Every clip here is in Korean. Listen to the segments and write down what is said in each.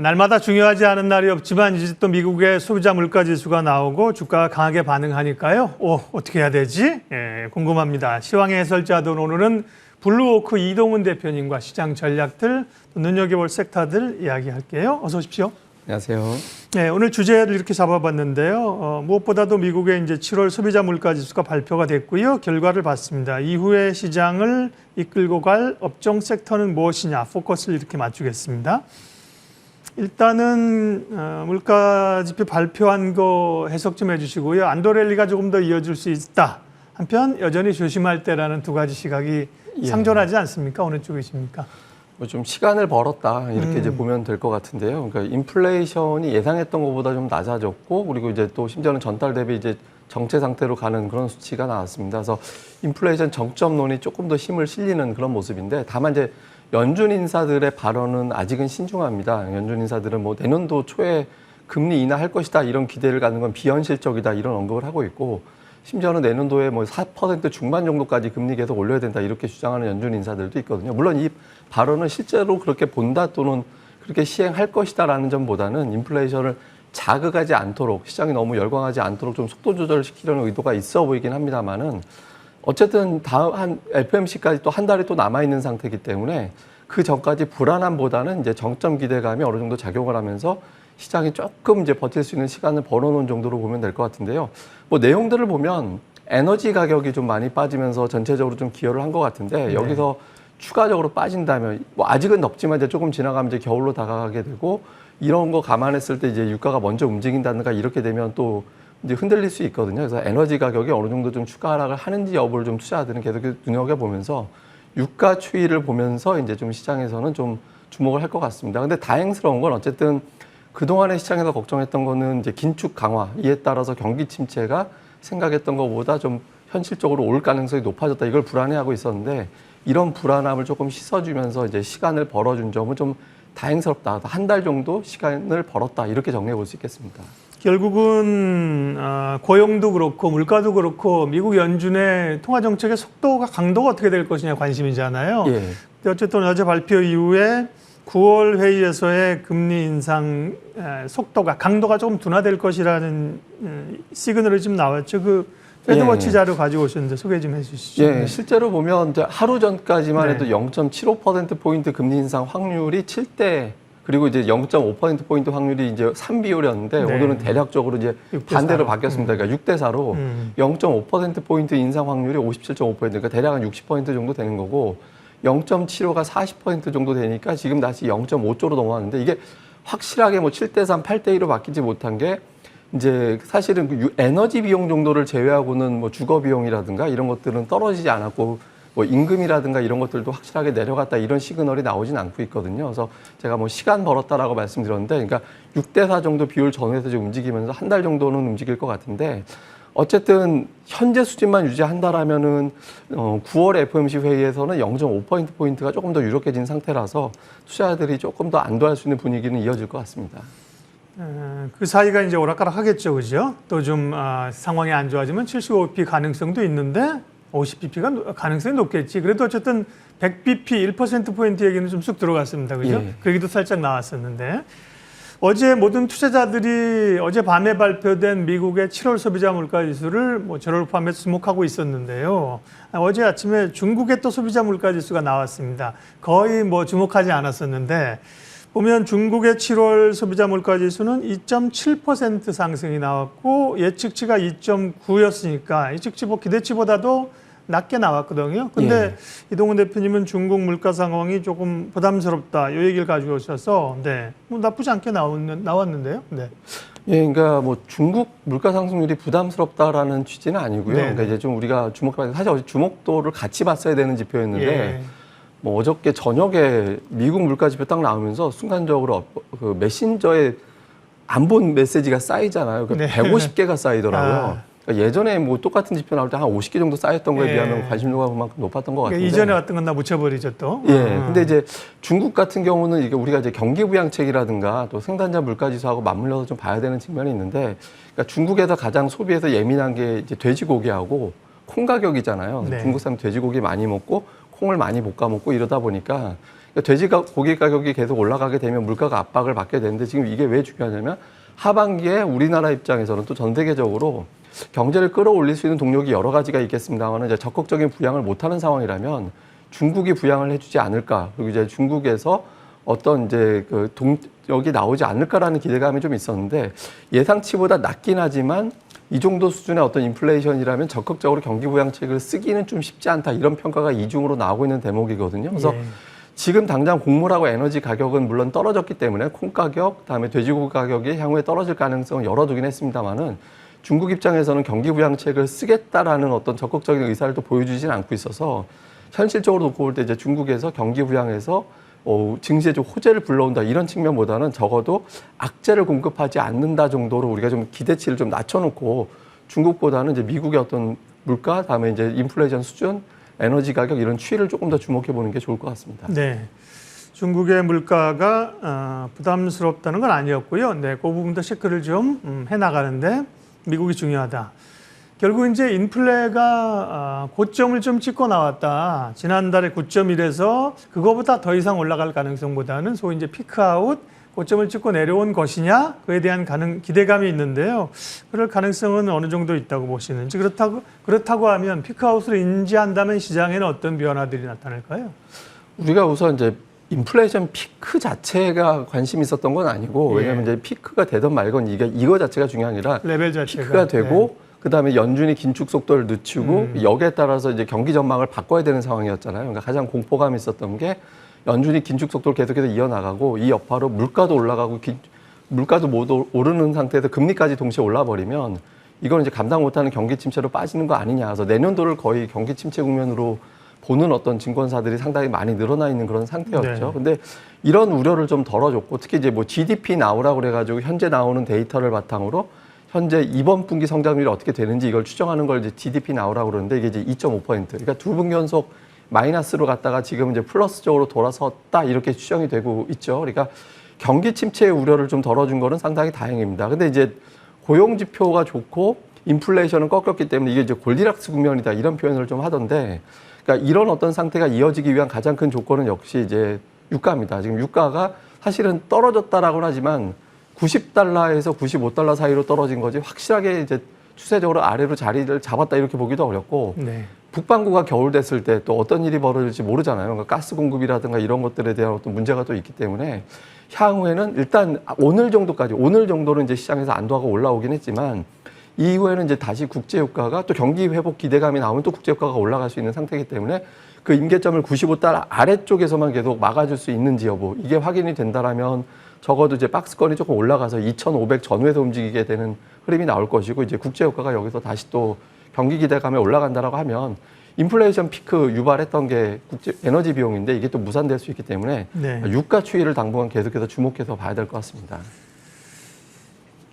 날마다 중요하지 않은 날이 없지만 이제 또 미국의 소비자 물가 지수가 나오고 주가가 강하게 반응하니까요. 어떻게 해야 되지? 궁금합니다. 시황의 해설자들 오늘은 블루오크 이동훈 대표님과 시장 전략들, 또 눈여겨볼 섹터들 이야기할게요. 어서 오십시오. 안녕하세요. 네, 오늘 주제를 이렇게 잡아봤는데요. 무엇보다도 미국의 이제 7월 소비자 물가 지수가 발표가 됐고요. 결과를 봤습니다. 이후에 시장을 이끌고 갈 업종 섹터는 무엇이냐, 포커스를 이렇게 맞추겠습니다. 일단은 물가 지표 발표한 거 해석 좀 해주시고요. 안도랠리가 조금 더 이어질 수 있다. 한편 여전히 조심할 때라는 두 가지 시각이 상존하지 않습니까? 어느 쪽이십니까? 좀 시간을 벌었다 이렇게 이제 보면 될 것 같은데요. 그러니까 인플레이션이 예상했던 것보다 좀 낮아졌고, 그리고 이제 또 심지어는 전달 대비 이제 정체 상태로 가는 그런 수치가 나왔습니다. 그래서 인플레이션 정점론이 조금 더 힘을 실리는 그런 모습인데, 다만 이제 연준 인사들의 발언은 아직은 신중합니다. 연준 인사들은 뭐 내년도 초에 금리 인하할 것이다 이런 기대를 갖는 건 비현실적이다 이런 언급을 하고 있고, 심지어는 내년도에 뭐 4% 중반 정도까지 금리 계속 올려야 된다 이렇게 주장하는 연준 인사들도 있거든요. 물론 이 발언은 실제로 그렇게 본다 또는 그렇게 시행할 것이다라는 점보다는 인플레이션을 자극하지 않도록, 시장이 너무 열광하지 않도록 좀 속도 조절시키려는 의도가 있어 보이긴 합니다만은, 어쨌든 다음 한 FOMC까지 또 한 달이 또 남아 있는 상태이기 때문에 그 전까지 불안함보다는 이제 정점 기대감이 어느 정도 작용을 하면서 시장이 조금 이제 버틸 수 있는 시간을 벌어놓은 정도로 보면 될 것 같은데요. 뭐 내용들을 보면 에너지 가격이 좀 많이 빠지면서 전체적으로 좀 기여를 한 것 같은데, 여기서 추가적으로 빠진다면, 뭐 아직은 덥지만 이제 조금 지나가면 이제 겨울로 다가가게 되고, 이런 거 감안했을 때 이제 유가가 먼저 움직인다든가 이렇게 되면 또 이제 흔들릴 수 있거든요. 그래서 에너지 가격이 어느 정도 좀 추가 하락을 하는지 여부를 좀 투자자들은 계속 눈여겨보면서 유가 추이를 보면서 이제 좀 시장에서는 좀 주목을 할 것 같습니다. 근데 다행스러운 건 어쨌든 그동안에 시장에서 걱정했던 거는 이제 긴축 강화, 이에 따라서 경기 침체가 생각했던 것보다 좀 현실적으로 올 가능성이 높아졌다, 이걸 불안해하고 있었는데, 이런 불안함을 조금 씻어주면서 이제 시간을 벌어준 점은 좀 다행스럽다. 한 달 정도 시간을 벌었다, 이렇게 정리해 볼 수 있겠습니다. 결국은 고용도 그렇고 물가도 그렇고 미국 연준의 통화 정책의 속도가, 강도가 어떻게 될 것이냐 관심이잖아요. 근데 어쨌든 어제 발표 이후에 9월 회의에서의 금리 인상 속도가, 강도가 조금 둔화될 것이라는 시그널이 좀 나왔죠. 그 페드워치 자료 가지고 오셨는데 소개 좀 해주시죠. 실제로 보면 이제 하루 전까지만 해도 0.75%포인트 금리 인상 확률이 7대, 그리고 이제 0.5%포인트 확률이 이제 3비율이었는데, 오늘은 대략적으로 이제 반대로 바뀌었습니다. 그러니까 6대4로 0.5%포인트 인상 확률이 57.5%, 그러니까 대략 한 60% 정도 되는 거고, 0.75가 40% 정도 되니까 지금 다시 0.5조로 넘어왔는데, 이게 확실하게 뭐 7대3, 8대2로 바뀌지 못한 게, 이제 사실은 그 에너지 비용 정도를 제외하고는 뭐 주거 비용이라든가 이런 것들은 떨어지지 않았고, 뭐 임금이라든가 이런 것들도 확실하게 내려갔다, 이런 시그널이 나오진 않고 있거든요. 그래서 제가 뭐 시간 벌었다라고 말씀드렸는데, 그러니까 6대4 정도 비율 전후에서 좀 움직이면서 한 달 정도는 움직일 것 같은데, 어쨌든 현재 수준만 유지한다라면은 9월 FOMC 회의에서는 0.5%포인트가 조금 더 유력해진 상태라서 투자자들이 조금 더 안도할 수 있는 분위기는 이어질 것 같습니다. 그 사이가 이제 오락가락 하겠죠, 그죠? 또 좀 상황이 안 좋아지면 75bp 가능성도 있는데 50bp가 가능성이 높겠지. 그래도 어쨌든 100bp 1%포인트 얘기는 좀 쑥 들어갔습니다, 그죠? 그 얘기도 살짝 나왔었는데, 어제 모든 투자자들이 어제 밤에 발표된 미국의 7월 소비자 물가 지수를 뭐 저를 포함해서 주목하고 있었는데요. 어제 아침에 중국의 또 소비자 물가 지수가 나왔습니다. 거의 뭐 주목하지 않았었는데, 보면 중국의 7월 소비자 물가 지수는 2.7% 상승이 나왔고, 예측치가 2.9였으니까 예측치 기대치보다도 낮게 나왔거든요. 근데 이동훈 대표님은 중국 물가 상황이 조금 부담스럽다, 이 얘기를 가지고 오셔서 뭐 나쁘지 않게 나왔는데요. 그러니까 뭐 중국 물가 상승률이 부담스럽다라는 취지는 아니고요. 그러니까 이제 좀 우리가 주목해봐야, 사실 어제 주목도를 같이 봤어야 되는 지표였는데, 뭐 어저께 저녁에 미국 물가 지표 딱 나오면서 순간적으로 그 메신저에 안 본 메시지가 쌓이잖아요. 그러니까 150개가 쌓이더라고요. 그러니까 예전에 뭐 똑같은 지표 나올 때 한 50개 정도 쌓였던 거에 비하면 관심도가 그만큼 높았던 것 같은데. 이전에 왔던 건 다 묻혀버리죠 또. 근데 이제 중국 같은 경우는 이게 우리가 이제 경기 부양책이라든가 또 생산자 물가 지수하고 맞물려서 좀 봐야 되는 측면이 있는데, 그러니까 중국에서 가장 소비에서 예민한 게 이제 돼지고기하고 콩 가격이잖아요. 중국 사람 돼지고기 많이 먹고 콩을 많이 볶아 먹고 이러다 보니까 돼지고기 가격이 계속 올라가게 되면 물가가 압박을 받게 되는데 지금 이게 왜 중요하냐면 하반기에 우리나라 입장에서는 또 전 세계적으로 경제를 끌어올릴 수 있는 동력이 여러 가지가 있겠습니다만 이제 적극적인 부양을 못하는 상황이라면 중국이 부양을 해주지 않을까, 그리고 이제 중국에서 어떤 이제 그 동력이 나오지 않을까라는 기대감이 좀 있었는데 예상치보다 낮긴 하지만 이 정도 수준의 어떤 인플레이션이라면 적극적으로 경기 부양책을 쓰기는 좀 쉽지 않다, 이런 평가가 이중으로 나오고 있는 대목이거든요. 그래서 지금 당장 곡물하고 에너지 가격은 물론 떨어졌기 때문에 콩 가격, 그다음에 돼지고기 가격이 향후에 떨어질 가능성을 열어두긴 했습니다만은 중국 입장에서는 경기 부양책을 쓰겠다라는 어떤 적극적인 의사를 또 보여주지는 않고 있어서 현실적으로 놓고 볼 때 이제 중국에서 경기 부양에서 증시에 좀 호재를 불러온다, 이런 측면보다는 적어도 악재를 공급하지 않는다 정도로 우리가 좀 기대치를 좀 낮춰놓고 중국보다는 이제 미국의 어떤 물가, 다음에 이제 인플레이션 수준, 에너지 가격 이런 추이를 조금 더 주목해 보는 게 좋을 것 같습니다. 네. 중국의 물가가 부담스럽다는 건 아니었고요. 네, 그 부분도 체크를 좀 해나가는데 미국이 중요하다. 결국 이제 인플레가 고점을 좀 찍고 나왔다. 지난달에 9.1에서 그거보다 더 이상 올라갈 가능성보다는 소위 이제 피크아웃, 고점을 찍고 내려온 것이냐, 그에 대한 기대감이 있는데요. 그럴 가능성은 어느 정도 있다고 보시는지, 그렇다고 하면 피크아웃을 인지한다면 시장에는 어떤 변화들이 나타날까요? 우리가 우선 이제 인플레이션 피크 자체가 관심이 있었던 건 아니고, 왜냐하면 이제 피크가 되든 말건 이거 자체가 중요한 게 아니라 레벨 자체가 피크가 되고 그다음에 연준이 긴축 속도를 늦추고 여기에 따라서 이제 경기 전망을 바꿔야 되는 상황이었잖아요. 그러니까 가장 공포감이 있었던 게 연준이 긴축 속도를 계속해서 이어나가고 이 여파로 물가도 올라가고 물가도 못 오르는 상태에서 금리까지 동시에 올라버리면 이건 이제 감당 못하는 경기 침체로 빠지는 거 아니냐. 그래서 내년도를 거의 경기 침체 국면으로 보는 어떤 증권사들이 상당히 많이 늘어나 있는 그런 상태였죠. 네. 근데 이런 우려를 좀 덜어줬고, 특히 이제 뭐 GDP 나오라고 그래가지고 현재 나오는 데이터를 바탕으로 현재 이번 분기 성장률이 어떻게 되는지 이걸 추정하는 걸 이제 GDP 나오라고 그러는데 이게 이제 2.5%. 그러니까 두 분기 연속 마이너스로 갔다가 지금 이제 플러스 쪽으로 돌아섰다, 이렇게 추정이 되고 있죠. 그러니까 경기 침체의 우려를 좀 덜어준 거는 상당히 다행입니다. 근데 이제 고용 지표가 좋고 인플레이션은 꺾였기 때문에 이게 이제 골디락스 국면이다, 이런 표현을 좀 하던데, 그러니까 이런 어떤 상태가 이어지기 위한 가장 큰 조건은 역시 이제 유가입니다. 지금 유가가 사실은 떨어졌다라고는 하지만 90달러에서 95달러 사이로 떨어진 거지 확실하게 이제 추세적으로 아래로 자리를 잡았다, 이렇게 보기도 어렵고, 북반구가 겨울 됐을 때 또 어떤 일이 벌어질지 모르잖아요. 그러니까 가스 공급이라든가 이런 것들에 대한 어떤 문제가 또 있기 때문에 향후에는 일단 오늘 정도는 이제 시장에서 안도하고 올라오긴 했지만 이후에는 이제 다시 국제유가가 또 경기 회복 기대감이 나오면 또 국제유가가 올라갈 수 있는 상태이기 때문에 그 임계점을 95달러 아래쪽에서만 계속 막아줄 수 있는지 여부, 이게 확인이 된다라면 적어도 이제 박스권이 조금 올라가서 2,500 전후에서 움직이게 되는 흐름이 나올 것이고, 이제 국제유가가 여기서 다시 또 경기 기대감에 올라간다라고 하면 인플레이션 피크 유발했던 게 에너지 비용인데 이게 또 무산될 수 있기 때문에 유가 추이를 당분간 계속해서 주목해서 봐야 될 것 같습니다.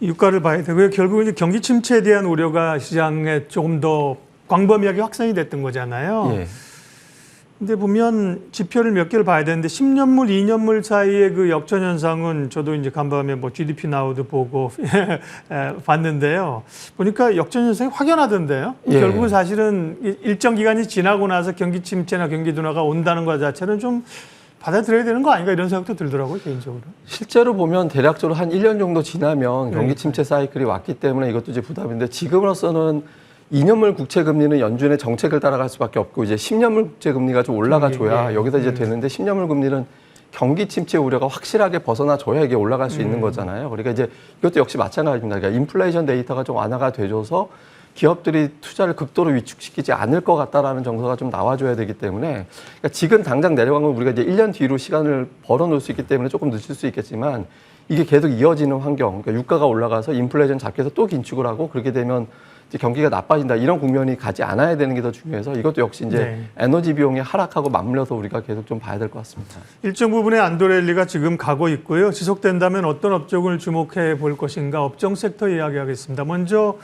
유가를 봐야 되고요. 결국 이제 경기 침체에 대한 우려가 시장에 조금 더 광범위하게 확산이 됐던 거잖아요. 예. 근데 보면 지표를 몇 개를 봐야 되는데 10년물, 2년물 사이의 그 역전 현상은 저도 이제 간밤에 뭐 GDP 나우도 보고 봤는데요. 보니까 역전 현상이 확연하던데요. 예. 결국은 사실은 일정 기간이 지나고 나서 경기 침체나 경기 둔화가 온다는 것 자체는 좀 받아들여야 되는 거 아닌가, 이런 생각도 들더라고요, 개인적으로. 실제로 보면 대략적으로 한 1년 정도 지나면 경기 침체 사이클이 왔기 때문에 이것도 이제 부담인데, 지금으로서는 2년물 국채 금리는 연준의 정책을 따라갈 수밖에 없고 이제 10년물 국채 금리가 좀 올라가줘야 여기서 이제 되는데, 10년물 금리는 경기 침체 우려가 확실하게 벗어나줘야 이게 올라갈 수 있는 거잖아요. 그러니까 이제 이것도 역시 마찬가지입니다. 그러니까 인플레이션 데이터가 좀 완화가 돼줘서 기업들이 투자를 극도로 위축시키지 않을 것 같다라는 정서가 좀 나와줘야 되기 때문에, 그러니까 지금 당장 내려간 건 우리가 이제 1년 뒤로 시간을 벌어놓을 수 있기 때문에 조금 늦출 수 있겠지만, 이게 계속 이어지는 환경, 그러니까 유가가 올라가서 인플레이션 잡혀서 또 긴축을 하고 그렇게 되면 이제 경기가 나빠진다, 이런 국면이 가지 않아야 되는 게 더 중요해서 이것도 역시 이제 에너지 비용이 하락하고 맞물려서 우리가 계속 좀 봐야 될 것 같습니다. 일정 부분의 안도랠리가 지금 가고 있고요. 지속된다면 어떤 업종을 주목해 볼 것인가, 업종 섹터 이야기하겠습니다. 먼저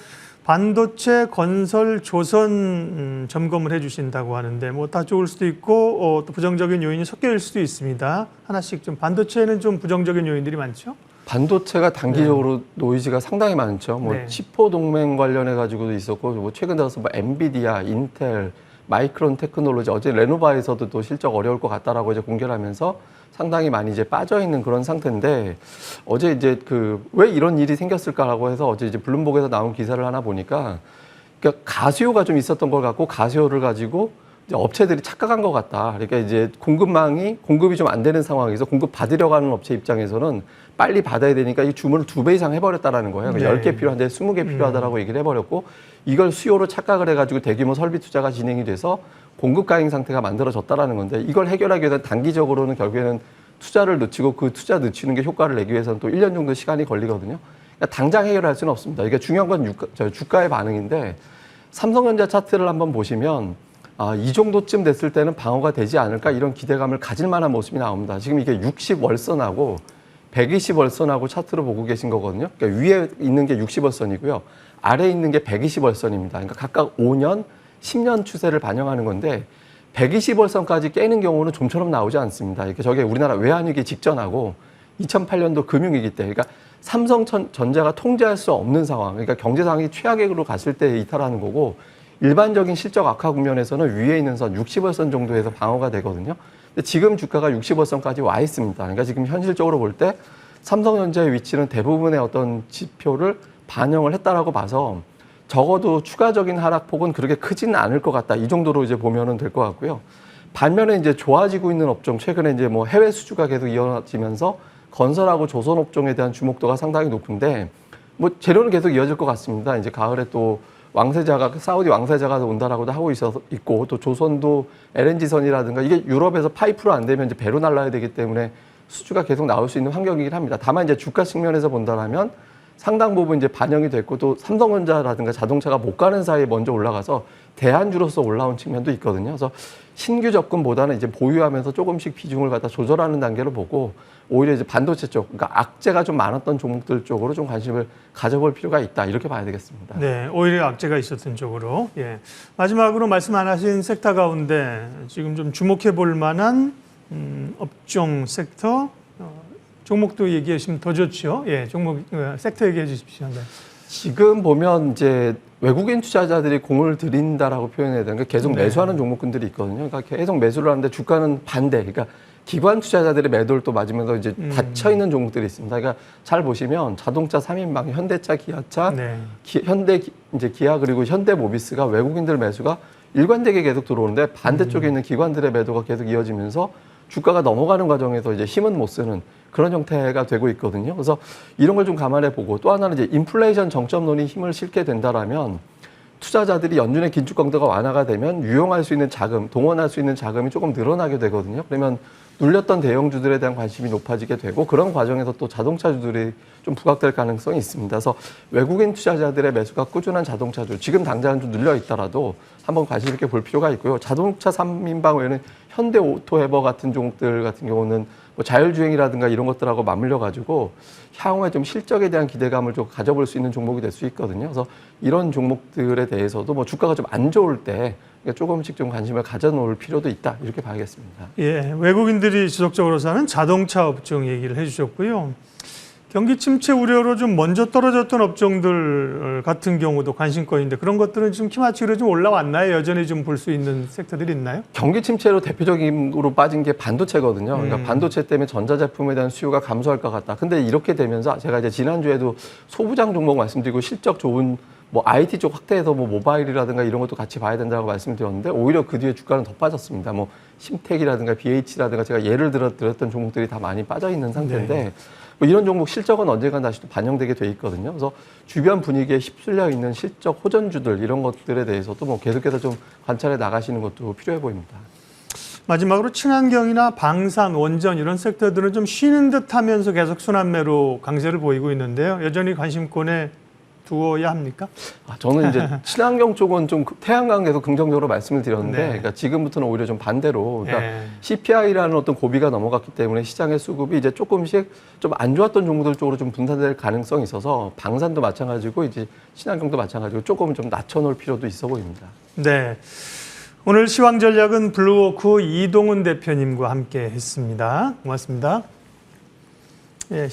반도체, 건설, 조선 점검을 해주신다고 하는데 뭐 다 좋을 수도 있고 또 부정적인 요인이 섞여일 수도 있습니다. 하나씩 좀, 반도체는 좀 부정적인 요인들이 많죠? 반도체가 단기적으로 노이즈가 상당히 많죠. 뭐 치포 동맹 관련해 가지고도 있었고, 뭐 최근 들어서 뭐 엔비디아, 인텔, 마이크론 테크놀로지 어제 레노바에서도 또 실적 어려울 것 같다라고 이제 공개를 하면서 상당히 많이 이제 빠져 있는 그런 상태인데 어제 이제 왜 이런 일이 생겼을까라고 해서 어제 이제 블룸버그에서 나온 기사를 하나 보니까 그러니까 가수요가 좀 있었던 걸 갖고 가수요를 가지고 이제 업체들이 착각한 것 같다. 그러니까 이제 공급이 좀 안 되는 상황에서 공급 받으려고 하는 업체 입장에서는 빨리 받아야 되니까 이 주문을 2배 이상 해버렸다라는 거예요. 네. 10개 필요한데 20개 필요하다라고 얘기를 해버렸고 이걸 수요로 착각을 해가지고 대규모 설비 투자가 진행이 돼서 공급 가행 상태가 만들어졌다라는 건데 이걸 해결하기 위해서 단기적으로는 결국에는 투자를 늦추고 그 투자 늦추는 게 효과를 내기 위해서는 또 1년 정도 시간이 걸리거든요. 그러니까 당장 해결할 수는 없습니다. 이게 중요한 건 주가의 반응인데 삼성전자 차트를 한번 보시면 이 정도쯤 됐을 때는 방어가 되지 않을까 이런 기대감을 가질 만한 모습이 나옵니다. 지금 이게 60월선하고 120월선하고 차트로 보고 계신 거거든요. 그러니까 위에 있는 게 60월선이고요. 아래에 있는 게 120월선입니다. 그러니까 각각 5년, 10년 추세를 반영하는 건데 120월선까지 깨는 경우는 좀처럼 나오지 않습니다. 이렇게 저게 우리나라 외환위기 직전하고 2008년도 금융위기 때, 그러니까 삼성전자가 통제할 수 없는 상황, 그러니까 경제 상황이 최악으로 갔을 때 이탈하는 거고 일반적인 실적 악화 국면에서는 위에 있는 선 60월선 정도에서 방어가 되거든요. 근데 지금 주가가 60월선까지 와 있습니다. 그러니까 지금 현실적으로 볼 때 삼성전자의 위치는 대부분의 어떤 지표를 반영을 했다라고 봐서 적어도 추가적인 하락폭은 그렇게 크지는 않을 것 같다. 이 정도로 이제 보면은 될 것 같고요. 반면에 이제 좋아지고 있는 업종, 최근에 이제 뭐 해외 수주가 계속 이어지면서 건설하고 조선 업종에 대한 주목도가 상당히 높은데 뭐 재료는 계속 이어질 것 같습니다. 이제 가을에 또 사우디 왕세자가 온다라고도 하고 있고 또 조선도 LNG선이라든가 이게 유럽에서 파이프로 안 되면 이제 배로 날라야 되기 때문에 수주가 계속 나올 수 있는 환경이긴 합니다. 다만 이제 주가 측면에서 본다면 상당 부분 이제 반영이 됐고 또 삼성전자라든가 자동차가 못 가는 사이에 먼저 올라가서 대안주로서 올라온 측면도 있거든요. 그래서 신규 접근보다는 이제 보유하면서 조금씩 비중을 갖다 조절하는 단계로 보고 오히려 이제 반도체 쪽, 그러니까 악재가 좀 많았던 종목들 쪽으로 좀 관심을 가져볼 필요가 있다. 이렇게 봐야 되겠습니다. 네, 오히려 악재가 있었던 쪽으로. 예. 마지막으로 말씀 안 하신 섹터 가운데 지금 좀 주목해 볼 만한 업종 섹터 종목도 얘기해 주시면 더 좋죠. 예, 섹터 얘기해 주십시오. 네. 지금 보면 이제 외국인 투자자들이 공을 들인다라고 표현해야 되는 게 계속 매수하는 종목군들이 있거든요. 그러니까 계속 매수를 하는데 주가는 반대. 그러니까 기관 투자자들의 매도를 또 맞으면서 이제 닫혀 있는 종목들이 있습니다. 그러니까 잘 보시면 자동차 3인방, 현대차, 기아차, 기아 그리고 현대모비스가 외국인들 매수가 일관되게 계속 들어오는데 반대쪽에 있는 기관들의 매도가 계속 이어지면서 주가가 넘어가는 과정에서 이제 힘은 못 쓰는 그런 형태가 되고 있거든요. 그래서 이런 걸 좀 감안해 보고 또 하나는 이제 인플레이션 정점론이 힘을 실게 된다라면 투자자들이 연준의 긴축 강도가 완화가 되면 유용할 수 있는 자금, 동원할 수 있는 자금이 조금 늘어나게 되거든요. 그러면 눌렸던 대형주들에 대한 관심이 높아지게 되고 그런 과정에서 또 자동차주들이 좀 부각될 가능성이 있습니다. 그래서 외국인 투자자들의 매수가 꾸준한 자동차주, 지금 당장은 좀 늘려 있더라도 한번 관심 있게 볼 필요가 있고요. 자동차 3인방 외에는 현대 오토헤버 같은 종목들 같은 경우는 뭐 자율주행이라든가 이런 것들하고 맞물려 가지고 향후에 좀 실적에 대한 기대감을 좀 가져볼 수 있는 종목이 될 수 있거든요. 그래서 이런 종목들에 대해서도 뭐 주가가 좀 안 좋을 때 조금씩 좀 관심을 가져놓을 필요도 있다. 이렇게 봐야겠습니다. 예, 외국인들이 지속적으로 사는 자동차 업종 얘기를 해주셨고요. 경기 침체 우려로 좀 먼저 떨어졌던 업종들 같은 경우도 관심거리인데 그런 것들은 지금 키마치로 좀 올라왔나요? 여전히 좀 볼 수 있는 섹터들이 있나요? 경기 침체로 대표적으로 빠진 게 반도체거든요. 그러니까 반도체 때문에 전자제품에 대한 수요가 감소할 것 같다. 근데 이렇게 되면서 제가 이제 지난주에도 소부장 종목 말씀드리고 실적 좋은 뭐 IT 쪽 확대해서 뭐 모바일이라든가 이런 것도 같이 봐야 된다고 말씀드렸는데 오히려 그 뒤에 주가는 더 빠졌습니다. 뭐 심텍이라든가 BH라든가 제가 예를 들었던 종목들이 다 많이 빠져 있는 상태인데 네. 뭐 이런 종목 실적은 언젠가 다시 또 반영되게 돼 있거든요. 그래서 주변 분위기에 휩쓸려 있는 실적 호전주들 이런 것들에 대해서도 뭐 계속해서 좀 관찰해 나가시는 것도 필요해 보입니다. 마지막으로 친환경이나 방산, 원전 이런 섹터들은 좀 쉬는 듯하면서 계속 순환매로 강세를 보이고 있는데요. 여전히 관심권에 두어야 합니까? 저는 이제 친환경 쪽은 좀 태양광에서 긍정적으로 말씀을 드렸는데, 네. 그러니까 지금부터는 오히려 좀 반대로, 그러니까 네. CPI라는 어떤 고비가 넘어갔기 때문에 시장의 수급이 이제 조금씩 좀 안 좋았던 종목들 쪽으로 좀 분산될 가능성이 있어서 방산도 마찬가지고 이제 친환경도 마찬가지고 조금 좀 낮춰놓을 필요도 있어 보입니다. 네. 오늘 시황전략은 블루워크 이동훈 대표님과 함께 했습니다. 고맙습니다. 예.